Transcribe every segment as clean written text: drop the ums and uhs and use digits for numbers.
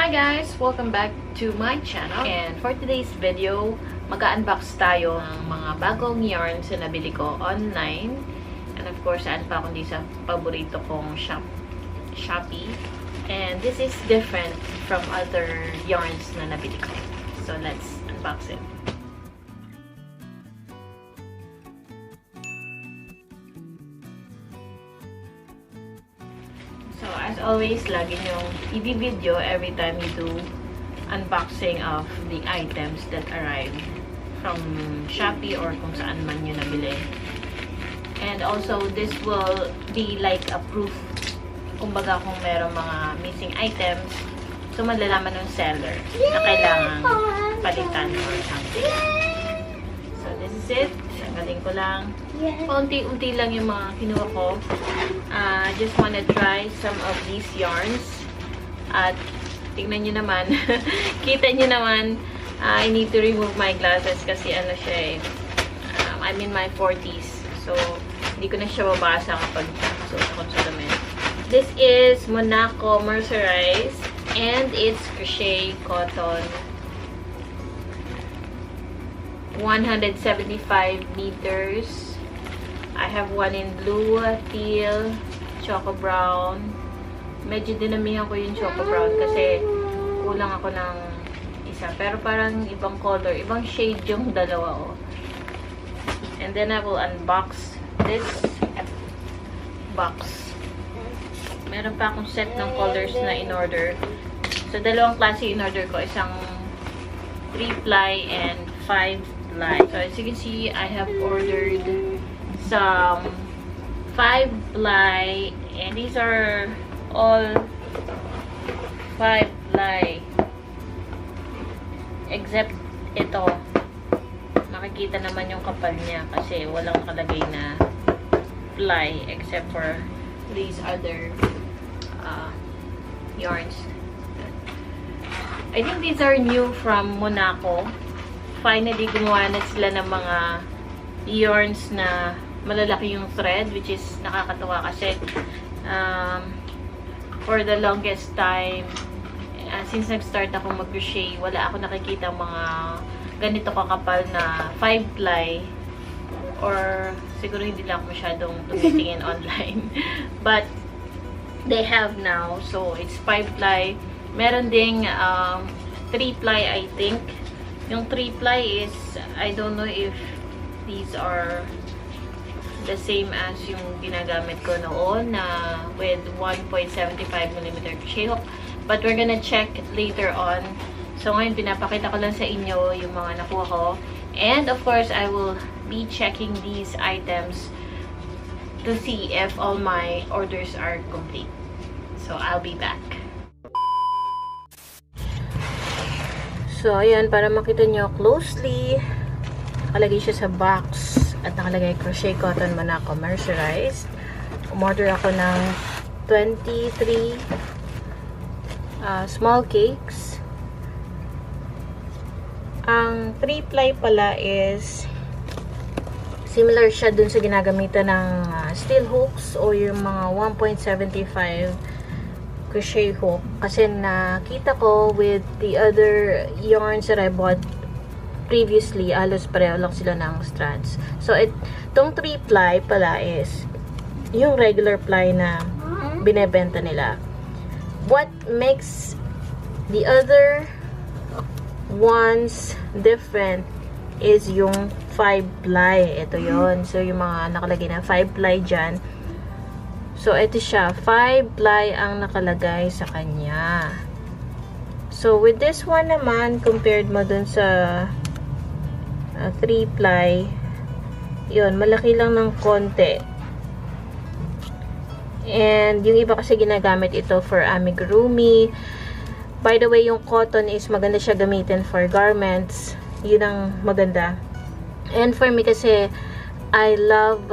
Hi guys! Welcome back to my channel. And for today's video, mag-unbox tayo ng mga bagong yarns na nabili ko online. And of course, saan pa kundi sa paborito kong Shopee. And this is different from other yarns na nabili ko. So let's unbox it. So, as always, lagi nyong i-video every time you do unboxing of the items that arrive from Shopee or kung saan man nyo nabili. And also, this will be like a proof, kumbaga kung merong mga missing items, so malalaman ng seller na kailangan palitan or something. So, this is it. Galing ko lang. Paunti-unti lang yung mga kinuha ko. I just wanna try some of these yarns. At tingnan nyo naman. Kita nyo naman. I need to remove my glasses kasi ano siya eh. I'm in my 40s. So, hindi ko na siya babasa kapag suot ako sa damit. This is Monaco mercerized. And it's crochet cotton. 175 meters. I have one in blue, teal, choco brown. Medyo dinamihan ko yung choco brown kasi kulang ako ng isa. Pero parang ibang color, ibang shade yung dalawa. Oh. And then I will unbox this box. Meron pa akong set ng colors na in-order. So, dalawang klase in-order ko. Isang 3-ply and 5-ply. So, as you can see, I have ordered some 5-ply, and these are all 5-ply except ito. Makikita naman yung kapal niya kasi walang nakalagay na ply except for these other yarns. I think these are new from Monaco. Finally, gumawa na sila ng mga yarns na malalaki yung thread, which is nakakatuwa kasi for the longest time, since nag-start ako mag-crochet, wala ako nakikita mga ganito kakapal na 5-ply, or siguro hindi lang ako masyadong tumitingin online. But they have now, so it's 5-ply. Meron ding 3-ply, I think. Yung 3-ply is, I don't know if these are the same as yung ginagamit ko noon na with 1.75mm crochet hook. But we're gonna check later on. So ngayon, pinapakita ko lang sa inyo yung mga nakuha ko. And of course, I will be checking these items to see if all my orders are complete. So I'll be back. So, ayan, para makita nyo closely, nakalagay siya sa box at nakalagay crochet cotton Monaco mercerized. Umorder ako ng 23 small cakes. Ang 3-ply pala is similar siya dun sa ginagamitan ng steel hooks o yung mga 1.75 crochet hook, kasi nakita ko with the other yarns that I bought previously, halos pareho lang sila ng strands. So, itong 3-ply pala is yung regular ply na binebenta nila. What makes the other ones different is yung 5-ply. Ito yon. So, yung mga nakalagay na 5-ply dyan. So, ito siya. 5-ply ang nakalagay sa kanya. So, with this one naman, compared mo dun sa 3-ply, yun, malaki lang ng konti. And, yung iba kasi ginagamit ito for amigurumi. By the way, yung cotton is maganda siya gamitin for garments. Yun ang maganda. And for me kasi, I love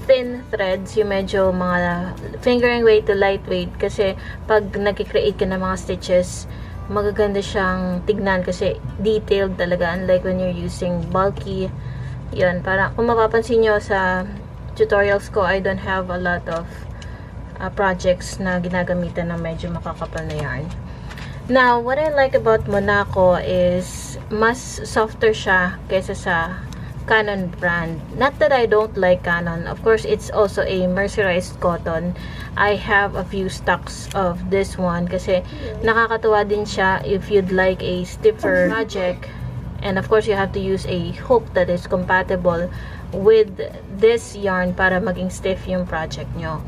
thin threads, yung medyo mga fingering weight to lightweight, kasi pag nag-create ka ng mga stitches, magaganda siyang tignan kasi detailed talaga, unlike when you're using bulky. Yun, para kung mapapansin nyo sa tutorials ko, I don't have a lot of projects na ginagamitan ng medyo makakapal na yarn. Now, what I like about Monaco is mas softer siya kaysa sa Canon brand. Not that I don't like Canon. Of course, it's also a mercerized cotton. I have a few stocks of this one kasi nakakatuwa din siya if you'd like a stiffer project. And of course, you have to use a hook that is compatible with this yarn para maging stiff yung project nyo.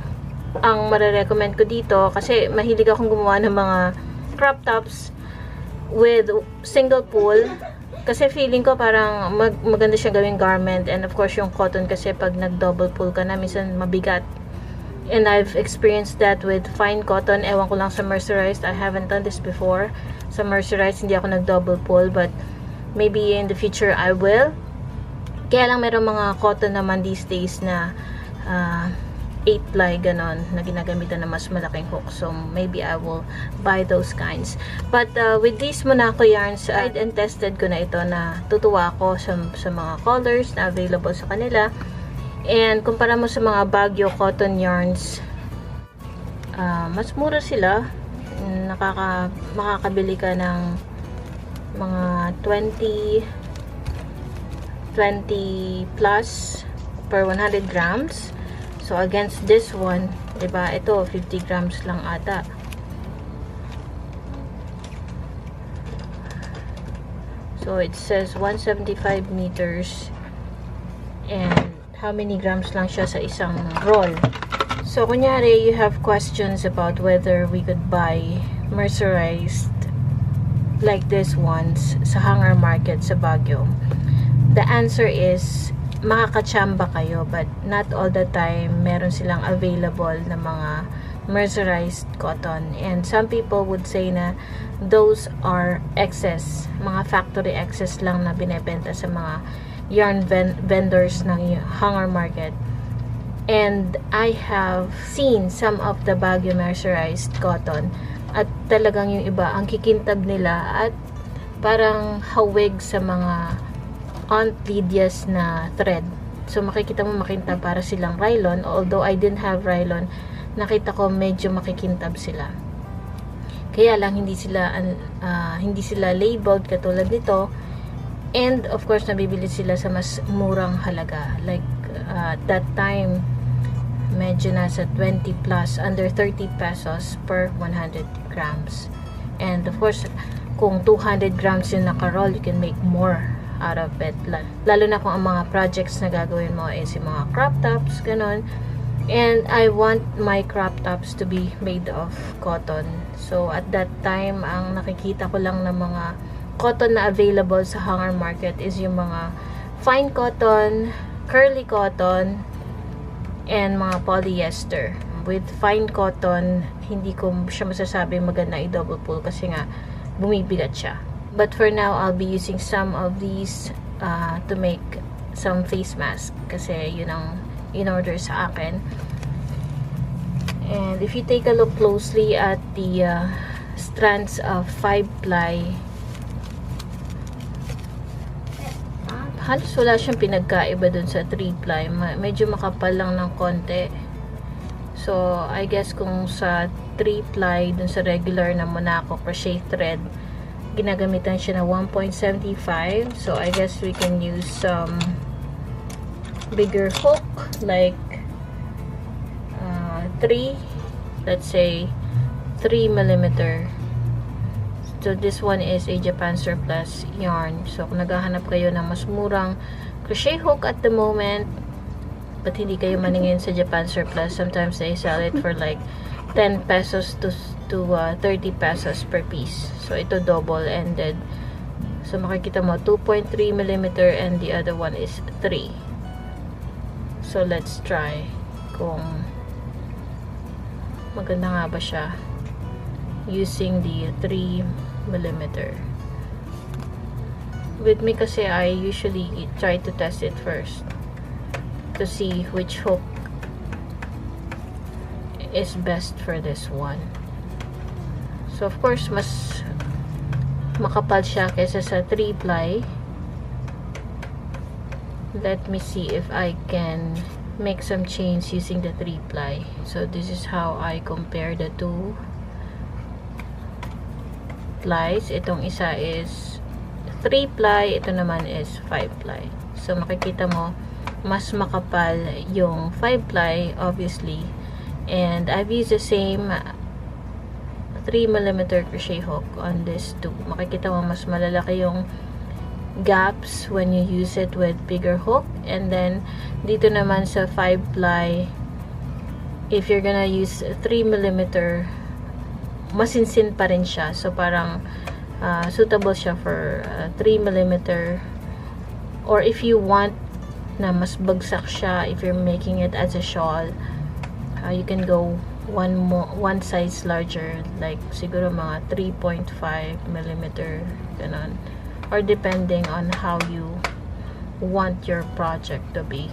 Ang marirecommend ko dito, kasi mahilig akong gumawa ng mga crop tops with single pull. Kasi feeling ko parang maganda siya gawing garment. And of course, yung cotton kasi pag nag-double pull ka na, minsan mabigat. And I've experienced that with fine cotton. Ewan ko lang sa mercerized. I haven't done this before. Sa mercerized, hindi ako nag-double pull. But maybe in the future, I will. Kaya lang meron mga cotton naman these days na 8-ply ganon na ginagamitan na mas malaking hook. So maybe I will buy those kinds. But with these Monaco yarns, tried and tested ko na ito, na tutuwa ako sa mga colors na available sa kanila. And kumpara mo sa mga Baguio cotton yarns, mas mura sila. Makakabili ka ng mga 20 plus per 100 grams. So, against this one, diba, ito, 50 grams lang ata. So, it says 175 meters. And, how many grams lang siya sa isang roll. So, kunyari, you have questions about whether we could buy mercerized like this ones sa hanger market sa Baguio. The answer is, makakachamba kayo, but not all the time meron silang available na mga mercerized cotton. And some people would say na those are excess, mga factory excess lang na binebenta sa mga yarn vendors ng hanger market. And I have seen some of the Baguio mercerized cotton, at talagang yung iba, ang kikintab nila at parang hawig sa mga Aunt Lydia's na thread. So, makikita mo makintab para silang nylon. Although I didn't have nylon, nakita ko medyo makikintab sila. Kaya lang, hindi sila labeled katulad nito. And, of course, nabibili sila sa mas murang halaga. Like, that time, medyo nasa 20 plus, under 30 pesos per 100 grams. And, of course, kung 200 grams yung naka-roll, you can make more out of it. Lalo na kung ang mga projects na gagawin mo is yung mga crop tops, ganon. And I want my crop tops to be made of cotton. So, at that time, ang nakikita ko lang na mga cotton na available sa hanger market is yung mga fine cotton, curly cotton, and mga polyester. With fine cotton, hindi ko siya masasabi maganda i-double pull kasi nga bumibigat siya. But for now, I'll be using some of these to make some face mask kasi yun ang in-order sa akin. And if you take a look closely at the strands of 5-ply, halos wala siyang pinagkaiba dun sa 3-ply. Medyo makapal lang ng konti. So, I guess kung sa 3-ply, dun sa regular na Monaco crochet thread, ginagamitan siya na 1.75. So, I guess we can use some bigger hook, like 3, let's say 3mm. So, this one is a Japan surplus yarn. So, kung naghahanap kayo ng mas murang crochet hook at the moment, but hindi kayo maningin sa Japan surplus, sometimes they sell it for like 10 pesos to 30 pesos per piece. So, ito double-ended. So, makikita mo, 2.3mm and the other one is 3. So, let's try kung maganda nga ba siya using the 3mm. With me kasi, I usually try to test it first to see which hook is best for this one. So, of course, mas makapal siya kaysa sa 3-ply. Let me see if I can make some chains using the 3-ply. So this is how I compare the two plies. Itong isa is 3-ply, ito naman is 5-ply. So makikita mo mas makapal yung 5-ply obviously, and I've used the same 3mm crochet hook on this too. Makikita mo mas malalaki yung gaps when you use it with bigger hook, and then dito naman sa 5-ply, if you're gonna use 3mm, masinsin pa rin siya. So parang suitable siya for 3mm, or if you want na mas bagsak siya, if you're making it as a shawl, you can go one size larger, like siguro mga 3.5mm, ganun, or depending on how you want your project to be.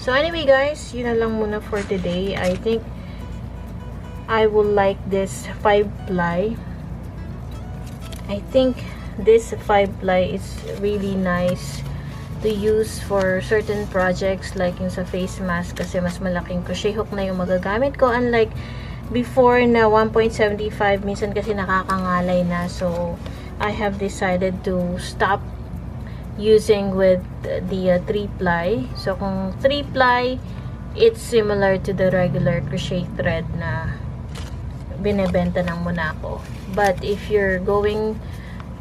So anyway guys, yun na lang muna for today. I think I will like this 5-ply. I think this 5-ply is really nice to use for certain projects, like yung sa face mask, kasi mas malaking crochet hook na yung magagamit ko, unlike before na 1.75, minsan kasi nakakangalay na. So I have decided to stop using with the 3-ply. So kung 3-ply, it's similar to the regular crochet thread na binebenta ng Monaco. But if you're going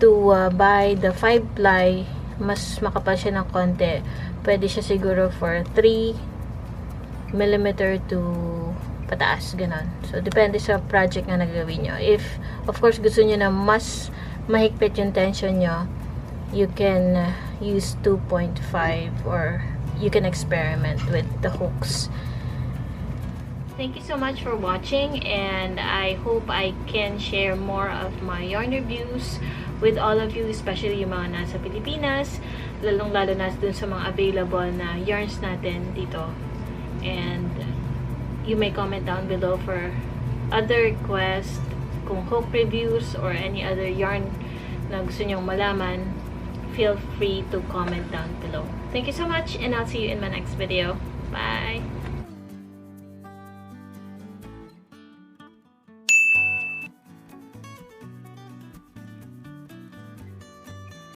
to buy the 5-ply, mas makapal siya ng konti. Pwede siya siguro for 3mm to pataas, ganon. So, depende sa project na nagawin nyo. If, of course, gusto nyo na mas mahigpit yung tension nyo, you can use 2.5, or you can experiment with the hooks. Thank you so much for watching, and I hope I can share more of my yarn reviews with all of you, especially yung mga nasa Pilipinas, lalong-lalo na dun sa mga available na yarns natin dito. And you may comment down below for other requests, kung hook reviews or any other yarn na gusto nyong malaman. Feel free to comment down below. Thank you so much, and I'll see you in my next video. Bye!